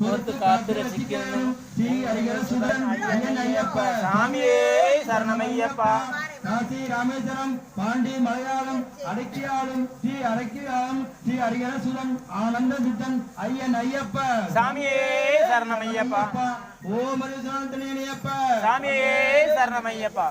பொறுத்து காத்து ரசிக்கணும் ஸ்ரீ ஹரிஹர சுதன் ஐயன் ஐயப்பா சாமியே சரணமையப்பா காசி ராமேஸ்வரம் பாண்டி மலையாளம் அடக்கியாளும் ஸ்ரீ அரக்கியாளும் ஸ்ரீ ஹரிஹர சுதன் ஆனந்த சித்தன் ஐயன் ஐயப்பா சாமியே சரணமையப்பா ஓம் ஹரிசாந்தனேயப்பா சாமியே சரணமையப்பா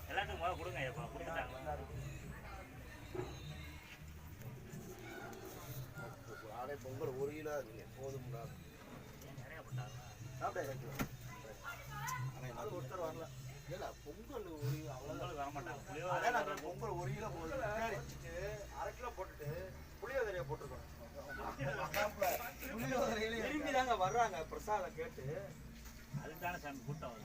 எல்லாத்துக்கும் முதல்ல கொடுங்க ஐயப்பா கொடுத்துட்டாங்க பொங்கல் 1 கிலோ போதும் நிறைய போட்டாங்க ஒருத்தர் வரல இல்ல பொங்கல் 1 கிலோ பொங்கலுக்கு வர மாட்டாங்க பொங்கல் 1 கிலோ போதும் அரை கிலோ போட்டுட்டு புளியோதரையை போட்டுருக்கோம் விரும்பி தாங்க வர்றாங்க பிரசாதம் கேட்டு அதுதானே சாமி கூட்டம்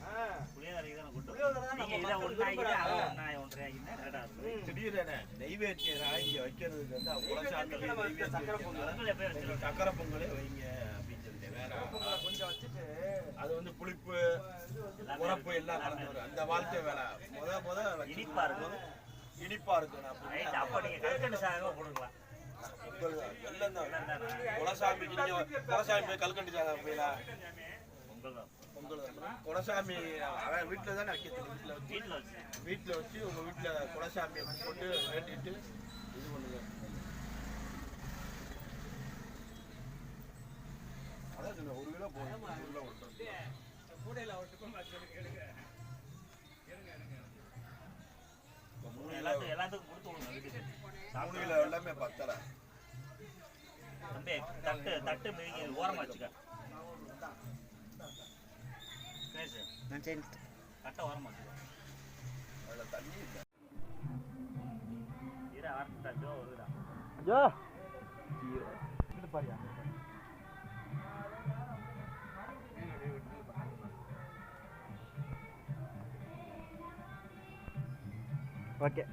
புளியோதரைக்கு தானே கூட்டம் புளியோதரை தான் நீங்க இதை ஒன்றாகிட்டு அதை ஒன்றாகினா கரெக்டாக இருக்கும் திடீரென நெய்வேத்தியம் இங்க வைக்கிறதுக்கு வந்து சக்கரை பொங்கல் பொங்கல் எப்போ வச்சுருக்கோம் சக்கரை பொங்கலே வைங்க அப்படின்னு சொல்லிட்டு வேற கொஞ்சம் வச்சுட்டு அது வந்து புளிப்பு உரப்பு எல்லாம் கலந்து வரும் அந்த வாழ்க்கை வேலை முத இனிப்பா இருக்கும் இனிப்பா இருக்கும் ரைட் அப்போ நீங்கள் கல்கண்டு சாதமாக போட்டுக்கலாம் எல்லாம் தான் குலசாமி கல்கண்டு சாதம் போயிடலாம் பொங்கல் தான் பொங்கல் குலசாமி அவன் வீட்டில் தானே வைக்கிறது வீட்டில் வச்சு உங்கள் வீட்டில் குலசாமியை போட்டு வேட்டிட்டு இது பண்ணுங்க அதான் சொன்னேன் 1 கிலோ போதும் 1 கிலோ எல்லாத்துக்கும் கொடுத்து விடுங்க வீட்டுக்கு 3 கிலோ எல்லாமே பத்தலை தம்பி தட்டு மிதிக்க ஓரமாக வச்சுக்க கட்டை ஓரமாக வச்சுக்க அதில் தண்ணி இல்லை ஈரா ஆரம்பிட்டாச்சோ வருதா ஜோ இது பாரியா ஓகே